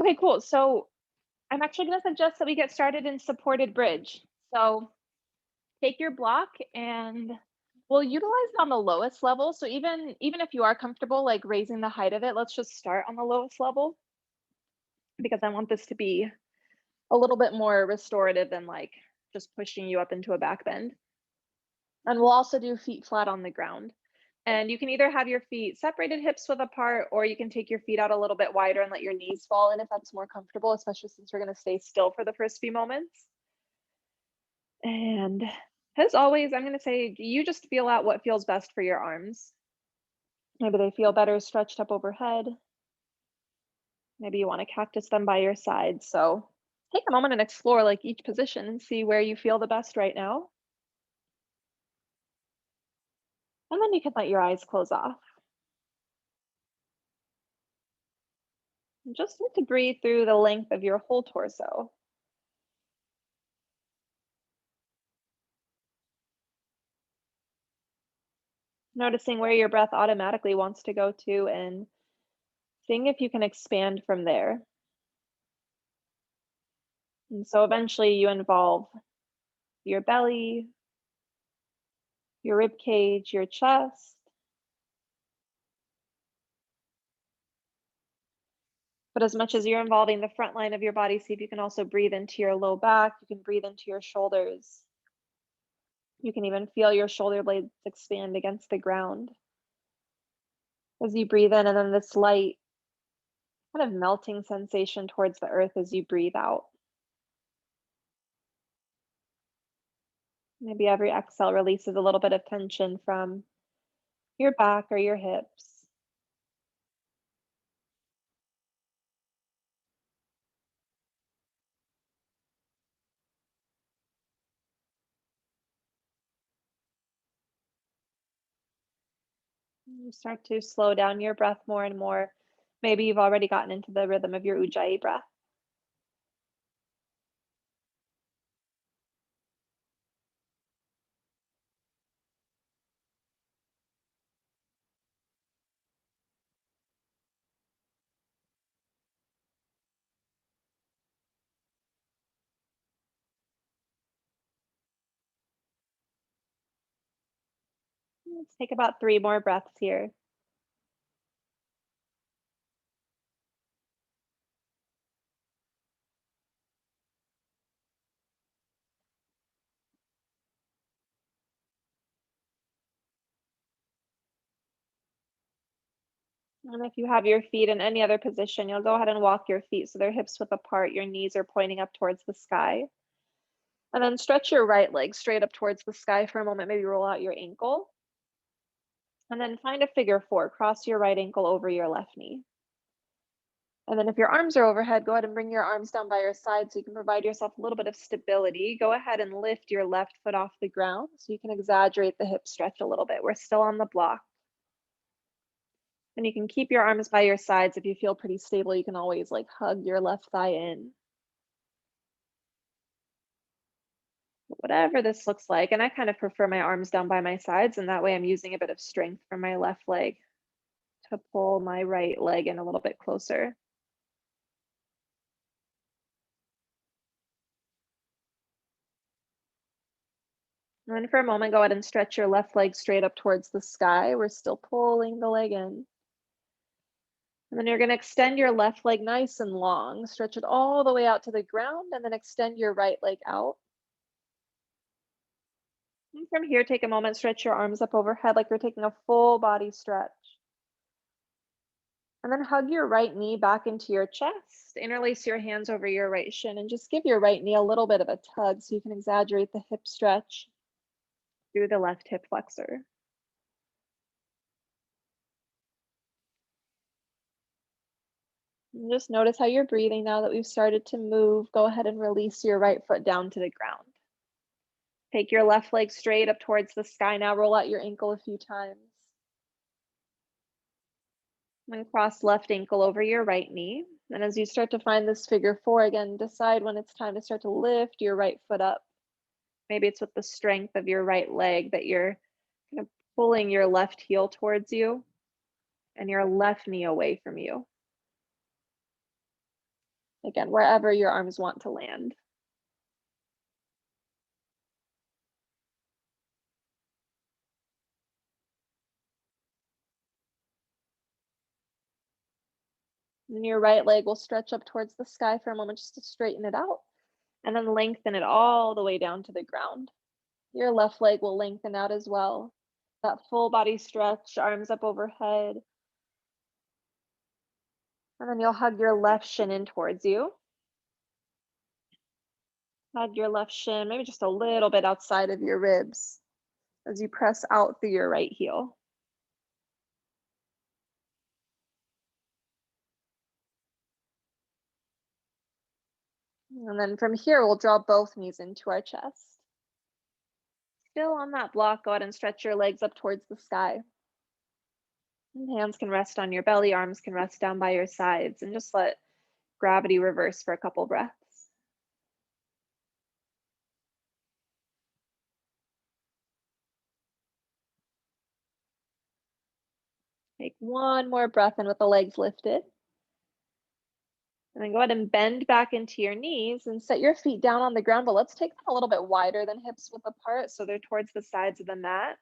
Okay, cool. So I'm actually going to suggest that we get started in supported bridge. So take your block and we'll utilize it on the lowest level. So even if you are comfortable like raising the height of it, let's just start on the lowest level because I want this to be a little bit more restorative than like just pushing you up into a back bend. And we'll also do feet flat on the ground. And you can either have your feet separated hips width apart, or you can take your feet out a little bit wider and let your knees fall in if that's more comfortable, especially since we're going to stay still for the first few moments. And as always, I'm going to say you just feel out what feels best for your arms. Maybe they feel better stretched up overhead. Maybe you want to cactus them by your side. So take a moment and explore like each position and see where you feel the best right now. And then you can let your eyes close off. And just need to breathe through the length of your whole torso. Noticing where your breath automatically wants to go to and seeing if you can expand from there. And so eventually you involve your belly, your rib cage, your chest. But as much as you're involving the front line of your body, see if you can also breathe into your low back. You can breathe into your shoulders. You can even feel your shoulder blades expand against the ground as you breathe in, and then this light kind of melting sensation towards the earth as you breathe out. Maybe every exhale releases a little bit of tension from your back or your hips. You start to slow down your breath more and more. Maybe you've already gotten into the rhythm of your Ujjayi breath. Let's take about 3 more breaths here. And if you have your feet in any other position, you'll go ahead and walk your feet so they're hips width apart, your knees are pointing up towards the sky. And then stretch your right leg straight up towards the sky for a moment, maybe roll out your ankle. And then find a figure 4, cross your right ankle over your left knee. And then if your arms are overhead, go ahead and bring your arms down by your side so you can provide yourself a little bit of stability. Go ahead and lift your left foot off the ground so you can exaggerate the hip stretch a little bit. We're still on the block. And you can keep your arms by your sides. If you feel pretty stable, you can always like hug your left thigh in. Whatever this looks like. And I kind of prefer my arms down by my sides, and that way I'm using a bit of strength from my left leg to pull my right leg in a little bit closer. And then for a moment, go ahead and stretch your left leg straight up towards the sky. We're still pulling the leg in. And then you're going to extend your left leg nice and long, stretch it all the way out to the ground, and then extend your right leg out. And from here, take a moment, stretch your arms up overhead like you're taking a full body stretch. And then hug your right knee back into your chest, interlace your hands over your right shin, and just give your right knee a little bit of a tug so you can exaggerate the hip stretch through the left hip flexor. And just notice how you're breathing now that we've started to move. Go ahead and release your right foot down to the ground. Take your left leg straight up towards the sky. Now roll out your ankle a few times. Then cross left ankle over your right knee. And as you start to find this figure 4 again, decide when it's time to start to lift your right foot up. Maybe it's with the strength of your right leg that you're kind of pulling your left heel towards you and your left knee away from you. Again, wherever your arms want to land. And your right leg will stretch up towards the sky for a moment just to straighten it out, and then lengthen it all the way down to the ground. Your left leg will lengthen out as well. That full body stretch, arms up overhead. And then you'll hug your left shin in towards you. Hug your left shin, maybe just a little bit outside of your ribs as you press out through your right heel. And then from here, we'll draw both knees into our chest. Still on that block, go ahead and stretch your legs up towards the sky. And hands can rest on your belly, arms can rest down by your sides, and just let gravity reverse for a couple breaths. Take one more breath in with the legs lifted. And then go ahead and bend back into your knees and set your feet down on the ground, but let's take them a little bit wider than hips width apart so they're towards the sides of the mat.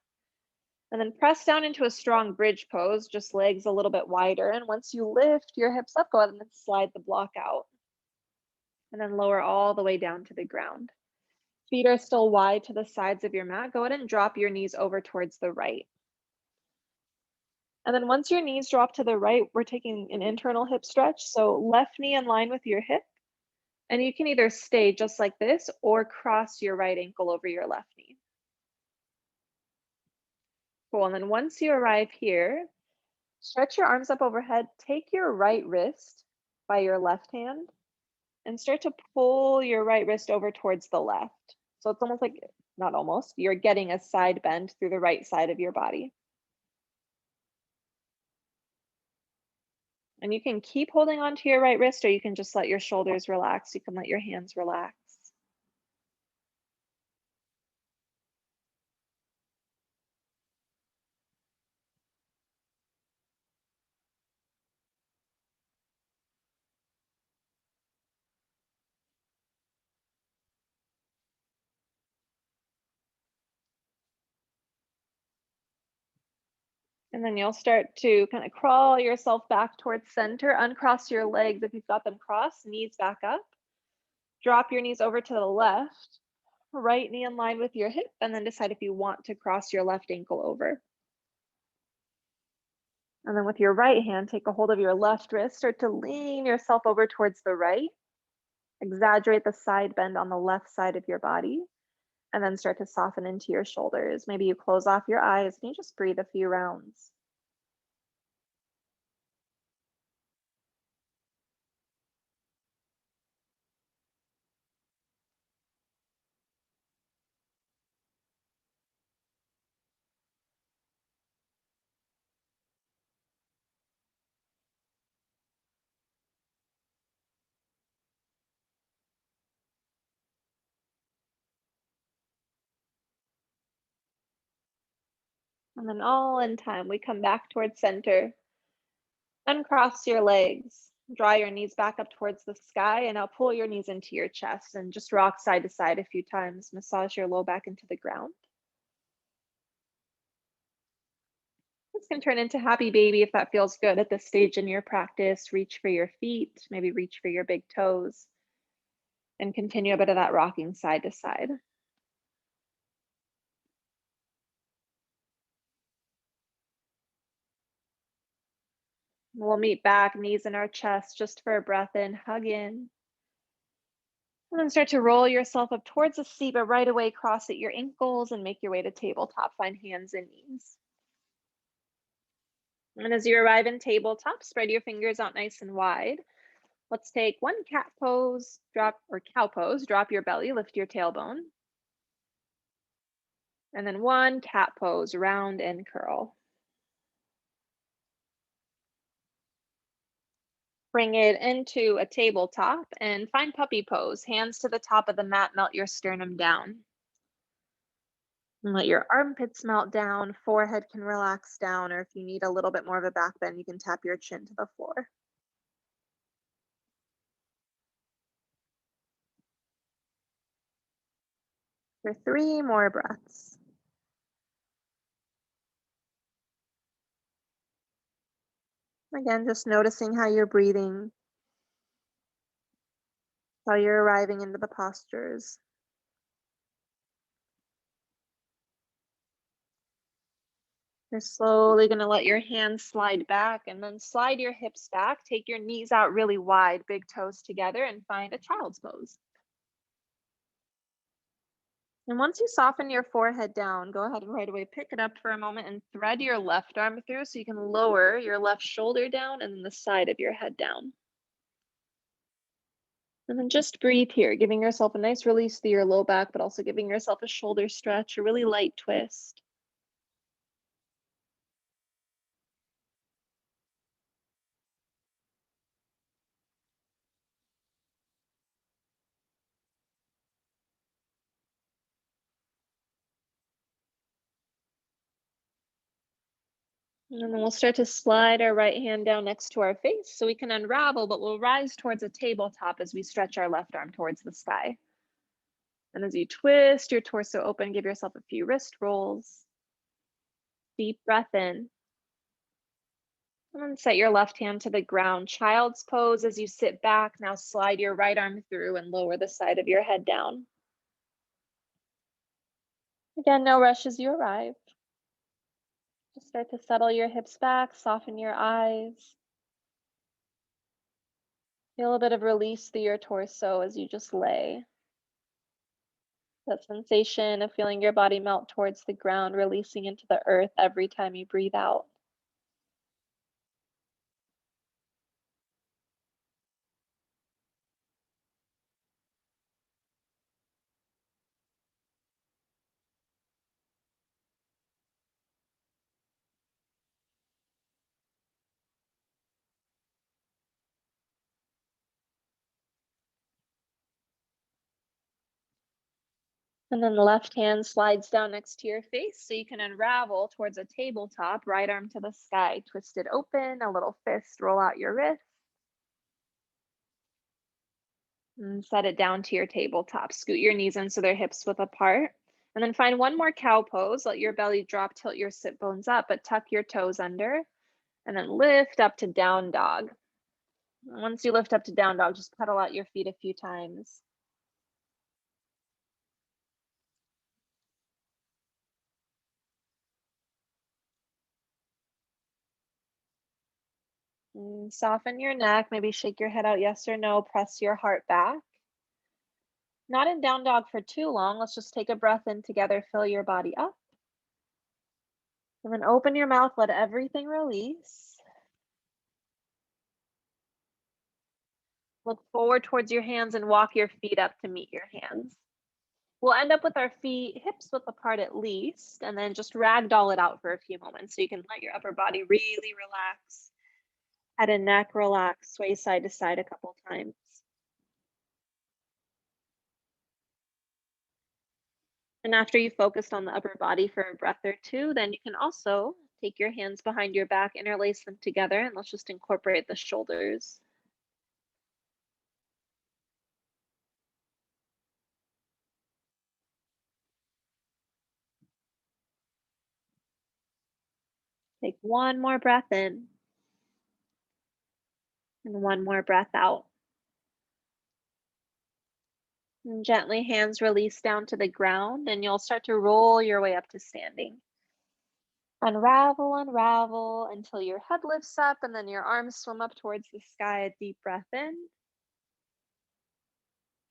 And then press down into a strong bridge pose, just legs a little bit wider. And once you lift your hips up, go ahead and then slide the block out. And then lower all the way down to the ground. Feet are still wide to the sides of your mat. Go ahead and drop your knees over towards the right. And then once your knees drop to the right, we're taking an internal hip stretch. So left knee in line with your hip. And you can either stay just like this or cross your right ankle over your left knee. Cool, and then once you arrive here, stretch your arms up overhead, take your right wrist by your left hand and start to pull your right wrist over towards the left. So it's almost like, not almost, you're getting a side bend through the right side of your body. And you can keep holding on to your right wrist, or you can just let your shoulders relax. You can let your hands relax. And then you'll start to kind of crawl yourself back towards center, uncross your legs if you've got them crossed, knees back up. Drop your knees over to the left, right knee in line with your hip, and then decide if you want to cross your left ankle over. And then with your right hand, take a hold of your left wrist, start to lean yourself over towards the right. Exaggerate the side bend on the left side of your body, and then start to soften into your shoulders. Maybe you close off your eyes and you just breathe a few rounds. And then all in time, we come back towards center. Uncross your legs. Draw your knees back up towards the sky, and now pull your knees into your chest and just rock side to side a few times. Massage your low back into the ground. This can turn into happy baby if that feels good at this stage in your practice. Reach for your feet, maybe reach for your big toes, and continue a bit of that rocking side to side. We'll meet back, knees in our chest, just for a breath in, hug in. And then start to roll yourself up towards the seat, but right away cross at your ankles and make your way to tabletop. Find hands and knees. And as you arrive in tabletop, spread your fingers out nice and wide. Let's take one cat pose, drop, or cow pose, drop your belly, lift your tailbone. And then one cat pose, round and curl. Bring it into a tabletop and find puppy pose. Hands to the top of the mat, melt your sternum down. And let your armpits melt down, forehead can relax down, or if you need a little bit more of a back bend, you can tap your chin to the floor. for 3 more breaths. Again, just noticing how you're breathing, how you're arriving into the postures. You're slowly going to let your hands slide back and then slide your hips back. Take your knees out really wide, big toes together, and find a child's pose. And once you soften your forehead down, go ahead and right away pick it up for a moment and thread your left arm through so you can lower your left shoulder down and then the side of your head down. And then just breathe here, giving yourself a nice release through your low back, but also giving yourself a shoulder stretch, a really light twist. And then we'll start to slide our right hand down next to our face so we can unravel, but we'll rise towards a tabletop as we stretch our left arm towards the sky. And as you twist your torso open, give yourself a few wrist rolls. Deep breath in. And then set your left hand to the ground. Child's pose as you sit back. Now slide your right arm through and lower the side of your head down. Again, no rush as you arrive. Just start to settle your hips back, soften your eyes. Feel a bit of release through your torso as you just lay. That sensation of feeling your body melt towards the ground, releasing into the earth every time you breathe out. And then the left hand slides down next to your face so you can unravel towards a tabletop, right arm to the sky, twist it open, a little fist, roll out your wrist. And set it down to your tabletop. Scoot your knees in so they're hips width apart. And then find one more cow pose. Let your belly drop, tilt your sit bones up, but tuck your toes under. And then lift up to down dog. Once you lift up to down dog, just pedal out your feet a few times. And soften your neck, maybe shake your head out yes or no, press your heart back. Not in down dog for too long. Let's just take a breath in together, fill your body up. And then open your mouth, let everything release. Look forward towards your hands and walk your feet up to meet your hands. We'll end up with our feet hips width apart at least, and then just ragdoll it out for a few moments so you can let your upper body really relax. Head and neck relax, sway side to side a couple times. And after you focused on the upper body for a breath or two, then you can also take your hands behind your back, interlace them together, and let's just incorporate the shoulders. Take one more breath in and one more breath out. And gently hands release down to the ground, and you'll start to roll your way up to standing. Unravel, unravel until your head lifts up and then your arms swim up towards the sky. A deep breath in.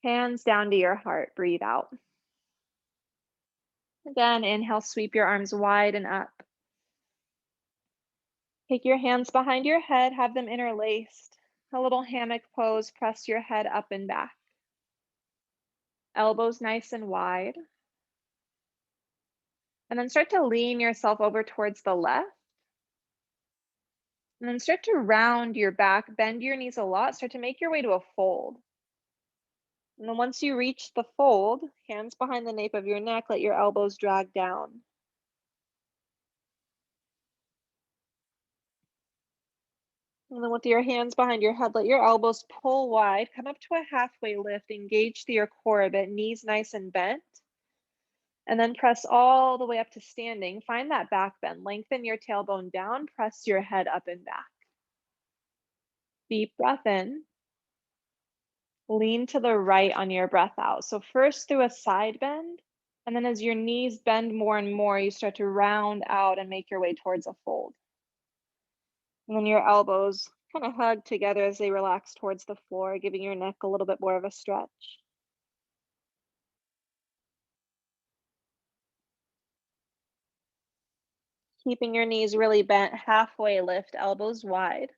Hands down to your heart. Breathe out. Again, inhale, sweep your arms wide and up. Take your hands behind your head, have them interlaced. A little hammock pose, press your head up and back. Elbows nice and wide. And then start to lean yourself over towards the left. And then start to round your back, bend your knees a lot, start to make your way to a fold. And then once you reach the fold, hands behind the nape of your neck, let your elbows drag down. And then with your hands behind your head, let your elbows pull wide, come up to a halfway lift, engage through your core a bit, knees nice and bent. And then press all the way up to standing. Find that back bend. Lengthen your tailbone down, press your head up and back. Deep breath in. Lean to the right on your breath out. So first through a side bend, and then as your knees bend more and more, you start to round out and make your way towards a fold. And then your elbows kind of hug together as they relax towards the floor, giving your neck a little bit more of a stretch. Keeping your knees really bent, halfway lift, elbows wide.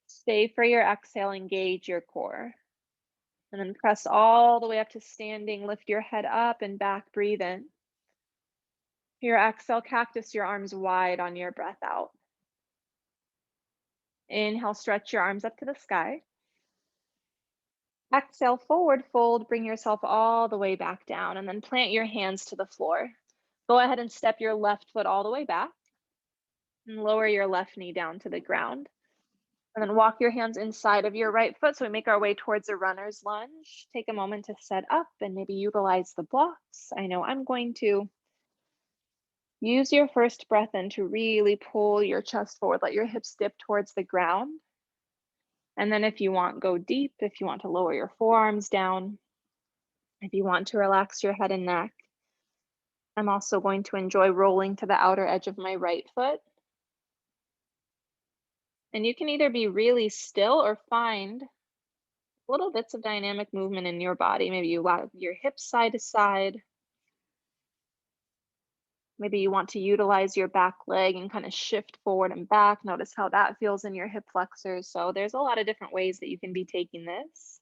Stay for your exhale, engage your core. And then press all the way up to standing, lift your head up and back, breathe in. Your exhale, cactus your arms wide on your breath out. Inhale, stretch your arms up to the sky. Exhale, forward fold, bring yourself all the way back down, and then plant your hands to the floor. Go ahead and step your left foot all the way back and lower your left knee down to the ground. And then walk your hands inside of your right foot. So we make our way towards a runner's lunge. Take a moment to set up and maybe utilize the blocks. I know I'm going to. Use your first breath in to really pull your chest forward. Let your hips dip towards the ground. And then if you want, go deep. If you want to lower your forearms down. If you want to relax your head and neck. I'm also going to enjoy rolling to the outer edge of my right foot. And you can either be really still or find little bits of dynamic movement in your body. Maybe you allow your hips side to side. Maybe you want to utilize your back leg and kind of shift forward and back. Notice how that feels in your hip flexors. So there's a lot of different ways that you can be taking this.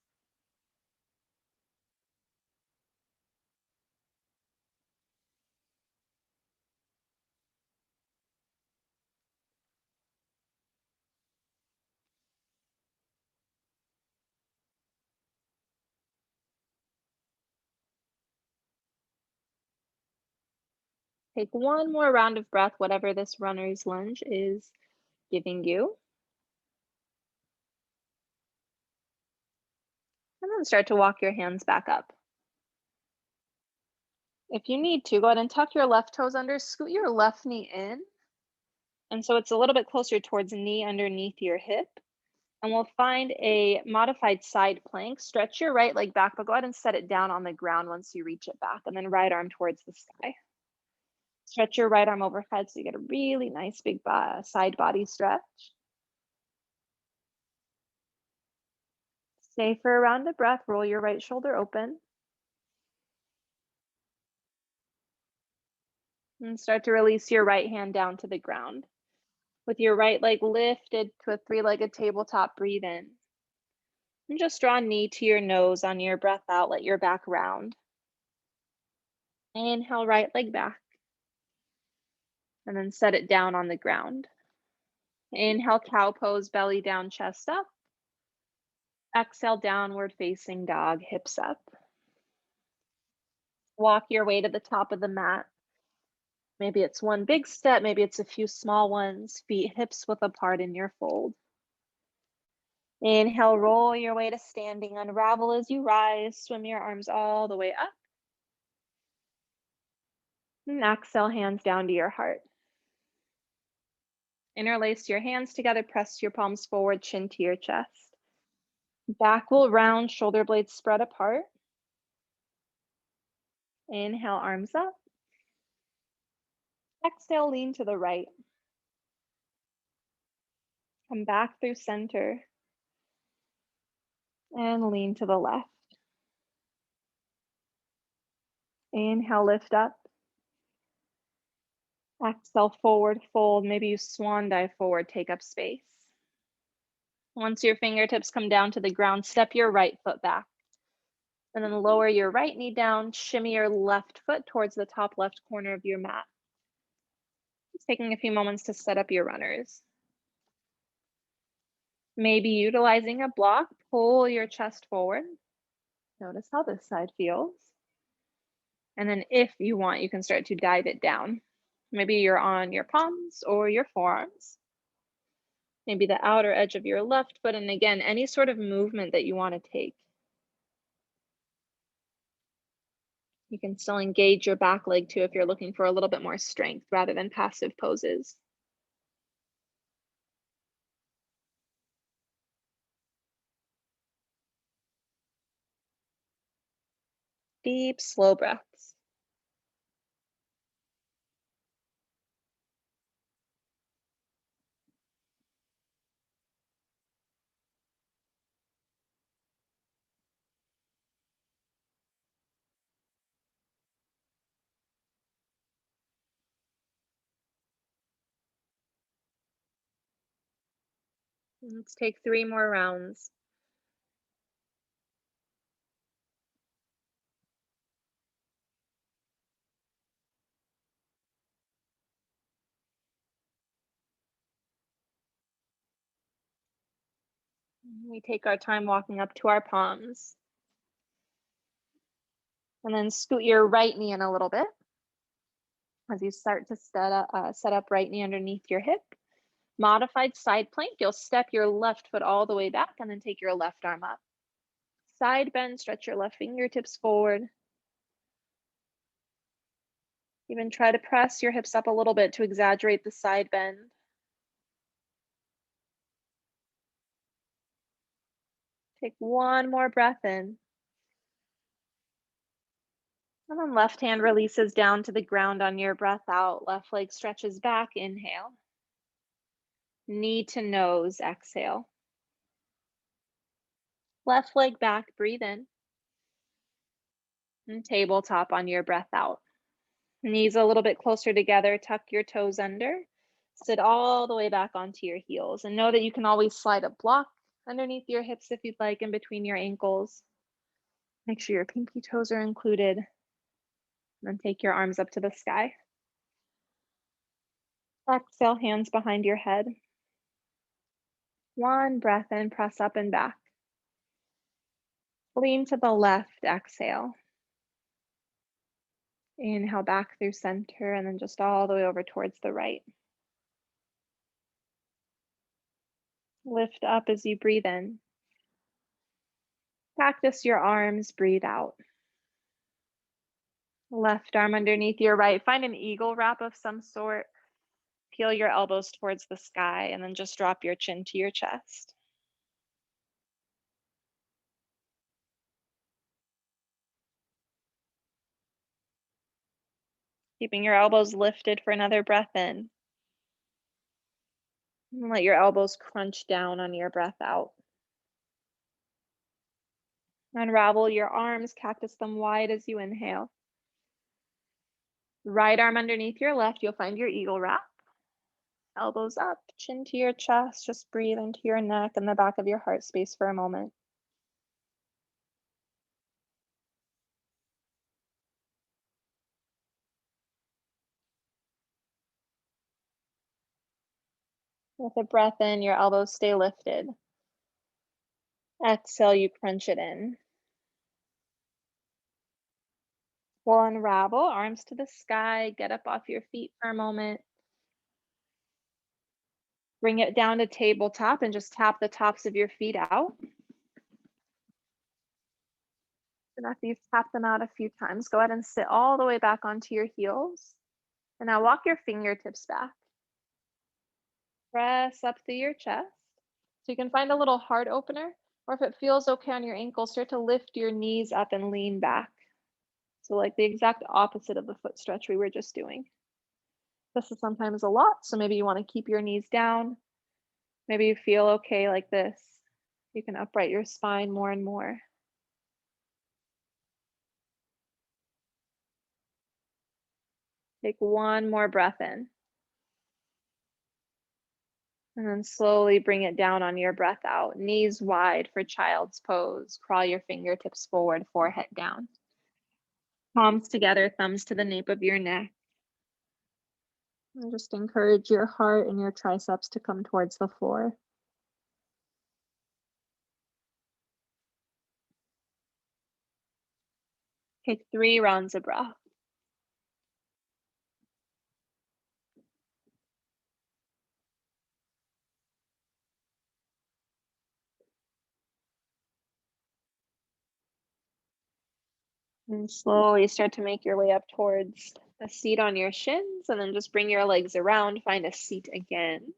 Take one more round of breath, whatever this runner's lunge is giving you. And then start to walk your hands back up. If you need to, go ahead and tuck your left toes under, scoot your left knee in. And so it's a little bit closer towards knee underneath your hip. And we'll find a modified side plank. Stretch your right leg back, but go ahead and set it down on the ground once you reach it back. And then right arm towards the sky. Stretch your right arm overhead so you get a really nice big side body stretch. Stay for a round of breath. Roll your right shoulder open. And start to release your right hand down to the ground. With your right leg lifted to a three-legged tabletop, breathe in. And just draw knee to your nose on your breath out. Let your back round. Inhale, right leg back. And then set it down on the ground. Inhale, cow pose, belly down, chest up. Exhale, downward facing dog, hips up. Walk your way to the top of the mat. Maybe it's one big step, maybe it's a few small ones. Feet hips width apart in your fold. Inhale, roll your way to standing. Unravel as you rise. Swim your arms all the way up. And exhale, hands down to your heart. Interlace your hands together, press your palms forward, chin to your chest. Back will round, shoulder blades spread apart. Inhale, arms up. Exhale, lean to the right. Come back through center. And lean to the left. Inhale, lift up. Exhale, forward fold. Maybe you swan dive forward, take up space. Once your fingertips come down to the ground, step your right foot back. And then lower your right knee down, shimmy your left foot towards the top left corner of your mat. Just taking a few moments to set up your runners. Maybe utilizing a block, pull your chest forward. Notice how this side feels. And then if you want, you can start to dive it down. Maybe you're on your palms or your forearms. Maybe the outer edge of your left foot. And again, any sort of movement that you want to take. You can still engage your back leg too if you're looking for a little bit more strength rather than passive poses. Deep, slow breaths. Let's take 3 more rounds. We take our time walking up to our palms. And then scoot your right knee in a little bit as you start to set up right knee underneath your hip. Modified side plank, you'll step your left foot all the way back and then take your left arm up. Side bend, stretch your left fingertips forward. Even try to press your hips up a little bit to exaggerate the side bend. Take one more breath in. And then left hand releases down to the ground on your breath out. Left leg stretches back, inhale. Knee to nose, exhale. Left leg back, breathe in. And tabletop on your breath out. Knees a little bit closer together, tuck your toes under. Sit all the way back onto your heels. And know that you can always slide a block underneath your hips if you'd like, in between your ankles. Make sure your pinky toes are included. And then take your arms up to the sky. Exhale, hands behind your head. One breath in, press up and back. Lean to the left, exhale. Inhale back through center and then just all the way over towards the right. Lift up as you breathe in. Practice your arms, breathe out. Left arm underneath your right. Find an eagle wrap of some sort. Peel your elbows towards the sky and then just drop your chin to your chest. Keeping your elbows lifted for another breath in. And let your elbows crunch down on your breath out. Unravel your arms, cactus them wide as you inhale. Right arm underneath your left, you'll find your eagle wrap. Elbows up, chin to your chest, just breathe into your neck and the back of your heart space for a moment. With a breath in, your elbows stay lifted. Exhale, you crunch it in. We'll unravel, arms to the sky, get up off your feet for a moment. Bring it down to tabletop and just tap the tops of your feet out. And after you've tapped them out a few times, go ahead and sit all the way back onto your heels. And now walk your fingertips back. Press up through your chest. So you can find a little heart opener, or if it feels okay on your ankles, start to lift your knees up and lean back. So like the exact opposite of the foot stretch we were just doing. This is sometimes a lot, so maybe you want to keep your knees down. Maybe you feel okay like this. You can upright your spine more and more. Take one more breath in. And then slowly bring it down on your breath out. Knees wide for child's pose. Crawl your fingertips forward, forehead down. Palms together, thumbs to the nape of your neck. And just encourage your heart and your triceps to come towards the floor. Take 3 rounds of breath. And slowly start to make your way up towards a seat on your shins, and then just bring your legs around, find a seat again.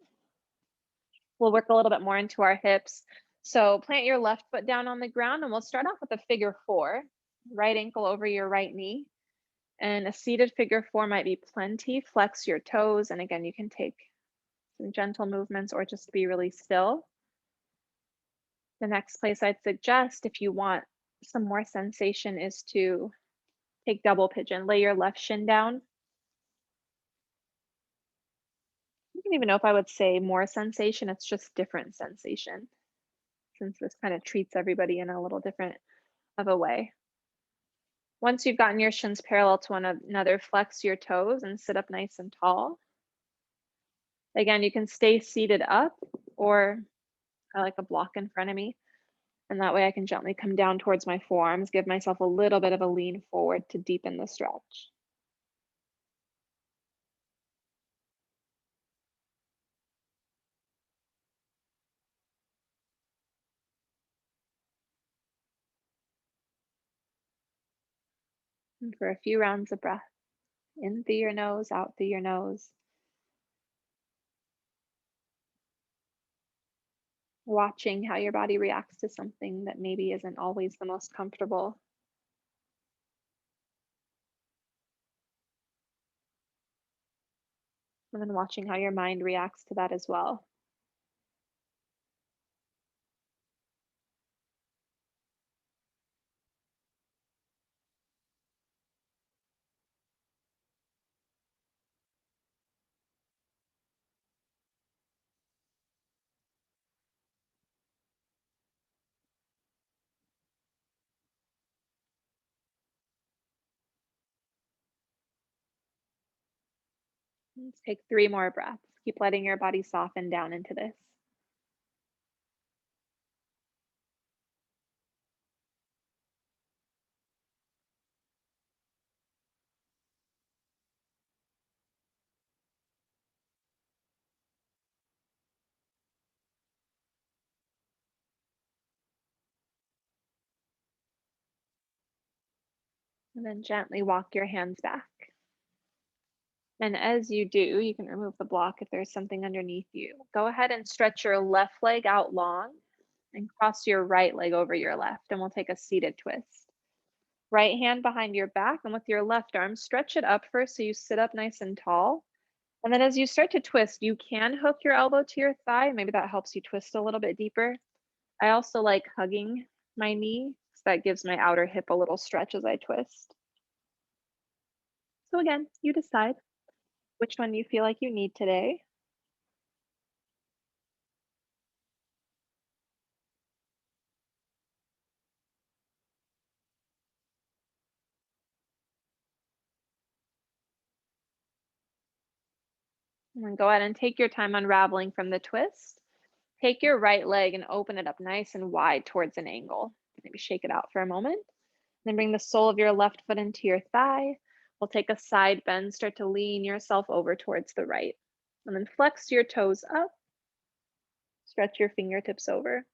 We'll work a little bit more into our hips. So plant your left foot down on the ground, and we'll start off with a figure four, right ankle over your right knee. And a seated figure four might be plenty. Flex your toes, and again, you can take some gentle movements or just be really still. The next place I'd suggest, if you want some more sensation, is to take double pigeon. Lay your left shin down. I don't even know if I would say more sensation, it's just different sensation, since this kind of treats everybody in a little different of a way. Once you've gotten your shins parallel to one another, flex your toes and sit up nice and tall. Again, you can stay seated up, or I like a block in front of me. And that way I can gently come down towards my forearms, give myself a little bit of a lean forward to deepen the stretch. And for a few rounds of breath, in through your nose, out through your nose. Watching how your body reacts to something that maybe isn't always the most comfortable. And then watching how your mind reacts to that as well. Let's take 3 more breaths. Keep letting your body soften down into this. And then gently walk your hands back. And as you do, you can remove the block if there's something underneath you. Go ahead and stretch your left leg out long and cross your right leg over your left, and we'll take a seated twist. Right hand behind your back, and with your left arm, stretch it up first so you sit up nice and tall. And then as you start to twist, you can hook your elbow to your thigh. Maybe that helps you twist a little bit deeper. I also like hugging my knee, so that gives my outer hip a little stretch as I twist. So again, you decide which one you feel like you need today. And then go ahead and take your time unraveling from the twist. Take your right leg and open it up nice and wide towards an angle. Maybe shake it out for a moment. Then bring the sole of your left foot into your thigh. We'll take a side bend, start to lean yourself over towards the right. And then flex your toes up. Stretch your fingertips over.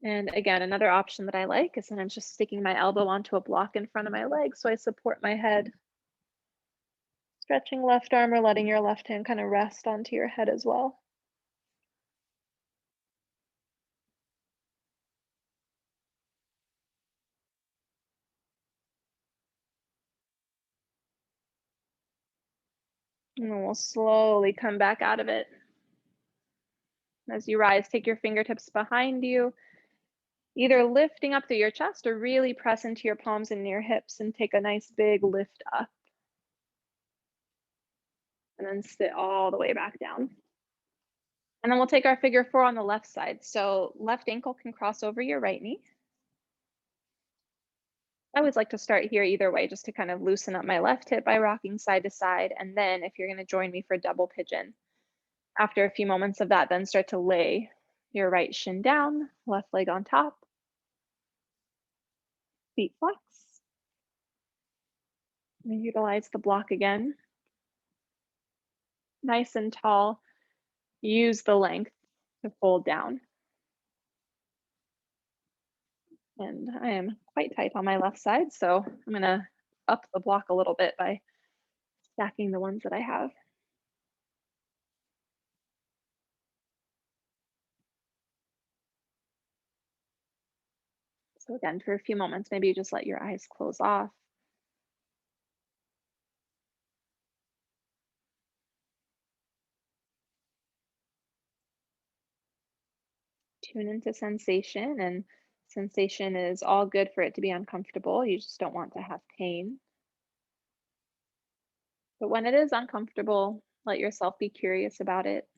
And again, another option that I like is sometimes just sticking my elbow onto a block in front of my leg so I support my head. Stretching left arm or letting your left hand kind of rest onto your head as well. And then we'll slowly come back out of it. As you rise, take your fingertips behind you, either lifting up through your chest or really press into your palms and your hips and take a nice big lift up. And then sit all the way back down. And then we'll take our figure four on the left side. So left ankle can cross over your right knee. I always like to start here either way, just to kind of loosen up my left hip by rocking side to side. And then if you're going to join me for double pigeon, after a few moments of that, then start to lay your right shin down, left leg on top, feet flex. And utilize the block again. Nice and tall. Use the length to fold down. And I am quite tight on my left side, so I'm gonna up the block a little bit by stacking the ones that I have. So again, for a few moments, maybe you just let your eyes close off. Tune into sensation, and sensation is all good for it to be uncomfortable. You just don't want to have pain. But when it is uncomfortable, let yourself be curious about it.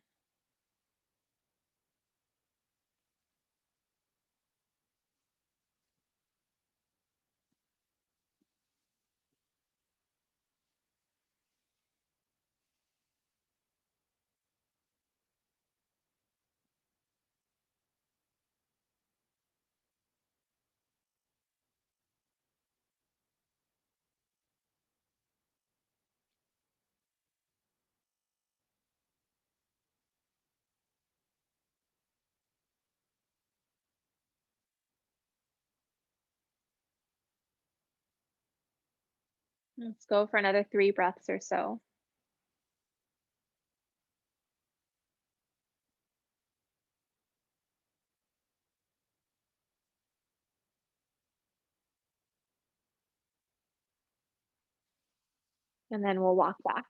Let's go for another 3 breaths or so. And then we'll walk back.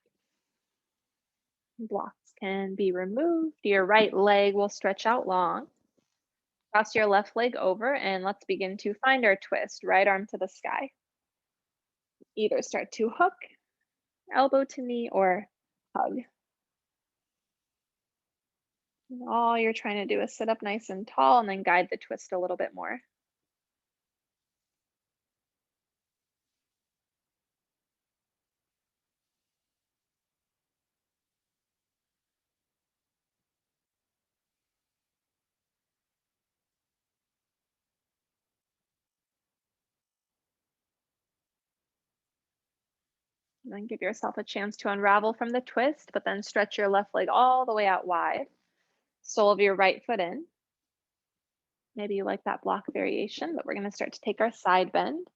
Blocks can be removed. Your right leg will stretch out long. Cross your left leg over and let's begin to find our twist. Right arm to the sky. Either start to hook, elbow to knee, or hug. And all you're trying to do is sit up nice and tall and then guide the twist a little bit more. And then give yourself a chance to unravel from the twist, but then stretch your left leg all the way out wide. Sole of your right foot in. Maybe you like that block variation, but we're going to start to take our side bend.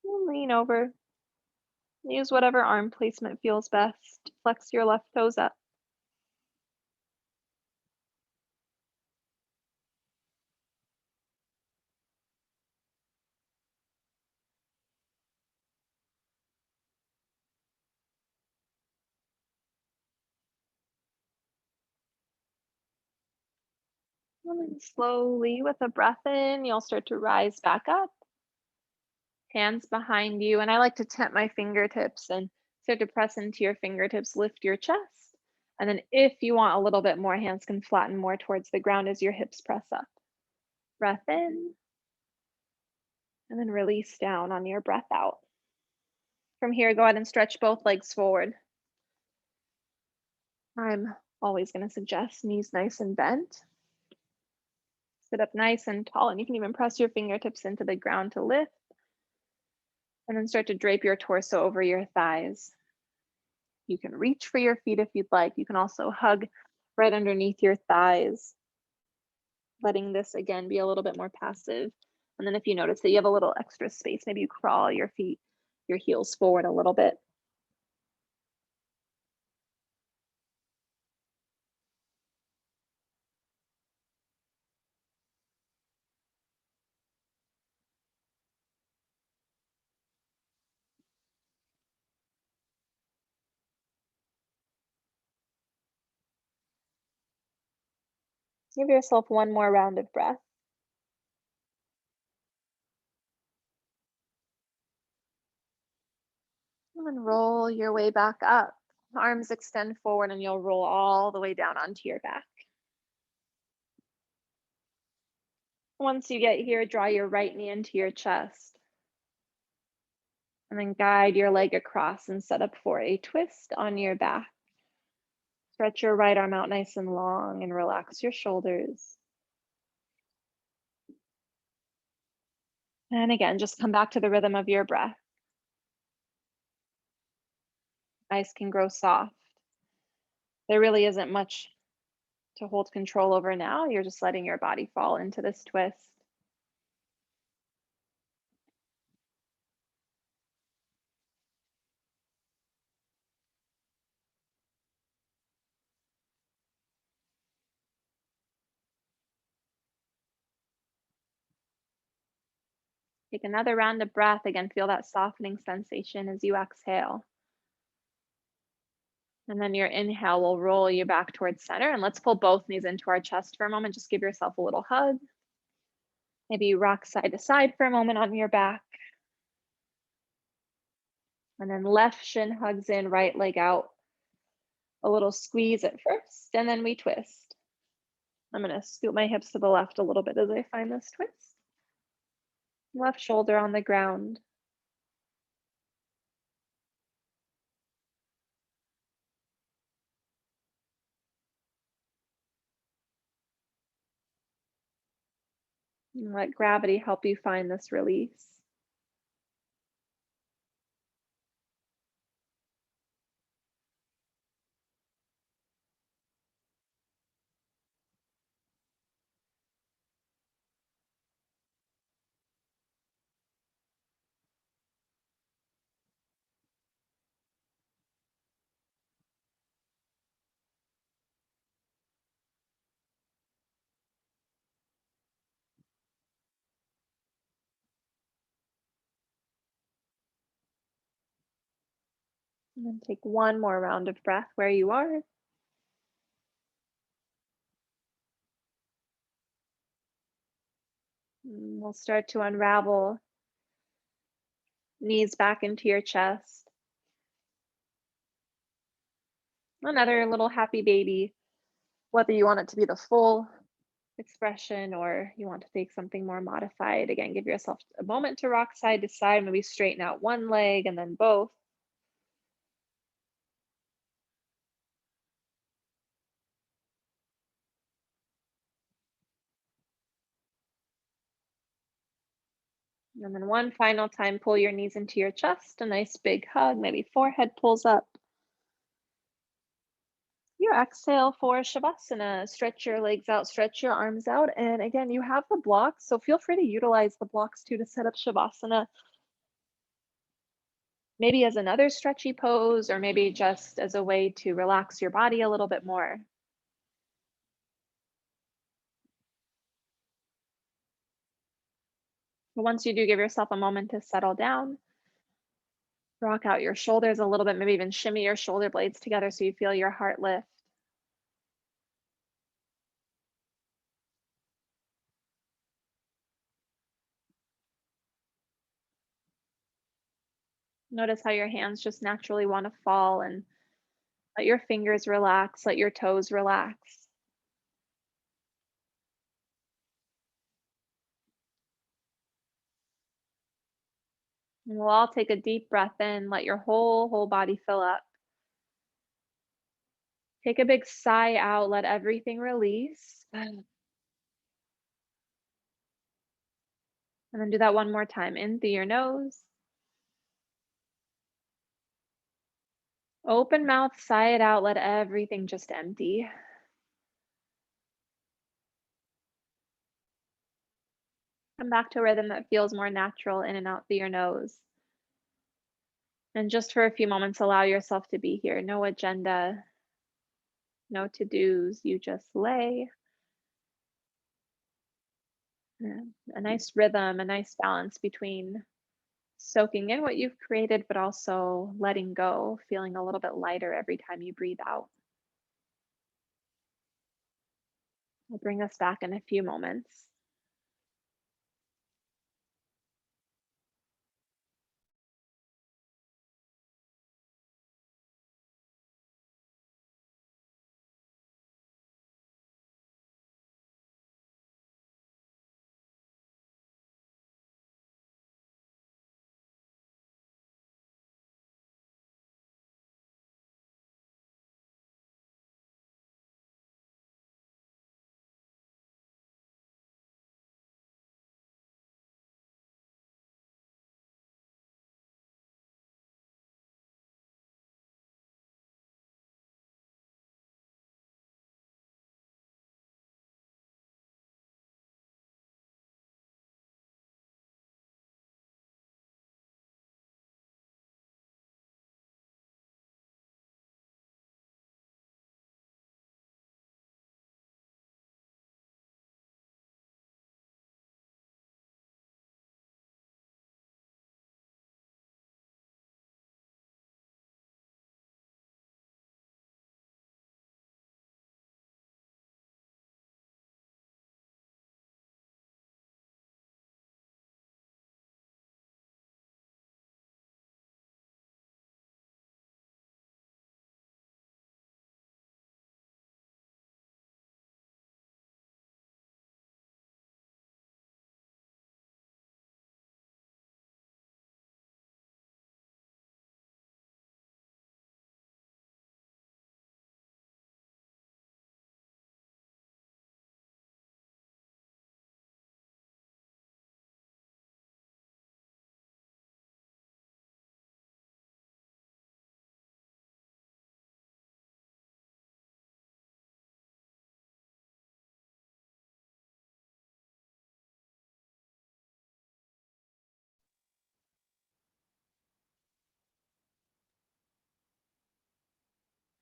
And lean over. Use whatever arm placement feels best. Flex your left toes up. And then slowly, with a breath in, you'll start to rise back up. Hands behind you. And I like to tap my fingertips and start to press into your fingertips, lift your chest. And then if you want a little bit more, hands can flatten more towards the ground as your hips press up. Breath in, and then release down on your breath out. From here, go ahead and stretch both legs forward. I'm always going to suggest knees nice and bent. Sit up nice and tall, and you can even press your fingertips into the ground to lift. And then start to drape your torso over your thighs. You can reach for your feet if you'd like. You can also hug right underneath your thighs, letting this again be a little bit more passive. And then if you notice that you have a little extra space, maybe you crawl your feet, your heels forward a little bit. Give yourself one more round of breath. And then roll your way back up. Arms extend forward and you'll roll all the way down onto your back. Once you get here, draw your right knee into your chest. And then guide your leg across and set up for a twist on your back. Stretch your right arm out nice and long and relax your shoulders. And again, just come back to the rhythm of your breath. Eyes can grow soft. There really isn't much to hold control over now. You're just letting your body fall into this twist. Take another round of breath. Again, feel that softening sensation as you exhale. And then your inhale will roll you back towards center. And let's pull both knees into our chest for a moment. Just give yourself a little hug. Maybe you rock side to side for a moment on your back. And then left shin hugs in, right leg out. A little squeeze at first, and then we twist. I'm going to scoot my hips to the left a little bit as I find this twist. Left shoulder on the ground. And let gravity help you find this release. And then take one more round of breath where you are. And we'll start to unravel. Knees back into your chest. Another little happy baby. Whether you want it to be the full expression or you want to take something more modified. Again, give yourself a moment to rock side to side. Maybe straighten out one leg and then both. And then one final time, pull your knees into your chest, a nice big hug, maybe forehead pulls up. You exhale for Shavasana. Stretch your legs out, stretch your arms out. And again, you have the blocks, so feel free to utilize the blocks too to set up Shavasana. Maybe as another stretchy pose, or maybe just as a way to relax your body a little bit more. But once you do give yourself a moment to settle down, rock out your shoulders a little bit, maybe even shimmy your shoulder blades together so you feel your heart lift. Notice how your hands just naturally want to fall, and let your fingers relax, let your toes relax. And we'll all take a deep breath in, let your whole body fill up. Take a big sigh out, let everything release. And then do that one more time. In through your nose. Open mouth, sigh it out, let everything just empty. Come back to a rhythm that feels more natural in and out through your nose. And just for a few moments, allow yourself to be here. No agenda, no to-dos. You just lay. A nice rhythm, a nice balance between soaking in what you've created, but also letting go, feeling a little bit lighter every time you breathe out. We'll bring us back in a few moments.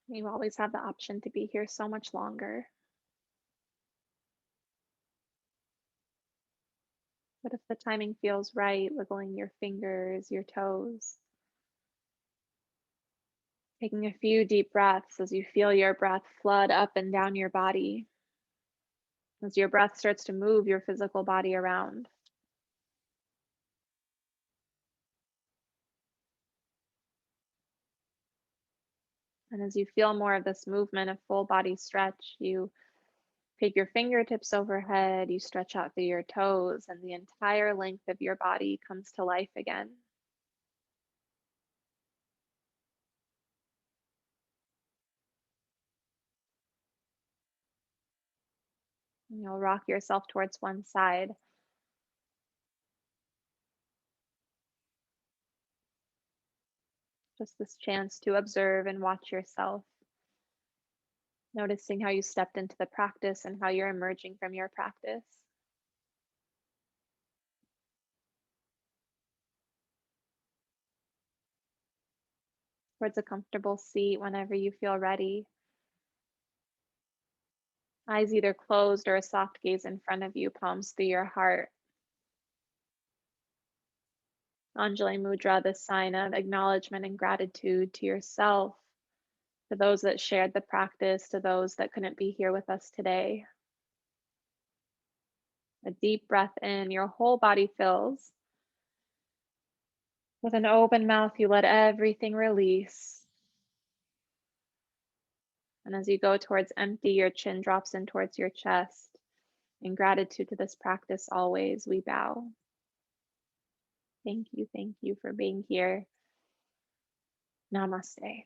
You always have the option to be here so much longer. But if the timing feels right, wiggling your fingers, your toes, taking a few deep breaths as you feel your breath flood up and down your body, as your breath starts to move your physical body around. And as you feel more of this movement of full body stretch, you take your fingertips overhead, you stretch out through your toes, and the entire length of your body comes to life again. And you'll rock yourself towards one side. Just this chance to observe and watch yourself, noticing how you stepped into the practice and how you're emerging from your practice. Towards a comfortable seat whenever you feel ready. Eyes either closed or a soft gaze in front of you, palms through your heart. Anjali Mudra, the sign of acknowledgement and gratitude to yourself, to those that shared the practice, to those that couldn't be here with us today. A deep breath in, your whole body fills. With an open mouth, you let everything release. And as you go towards empty, your chin drops in towards your chest. In gratitude to this practice, always we bow. Thank you for being here. Namaste.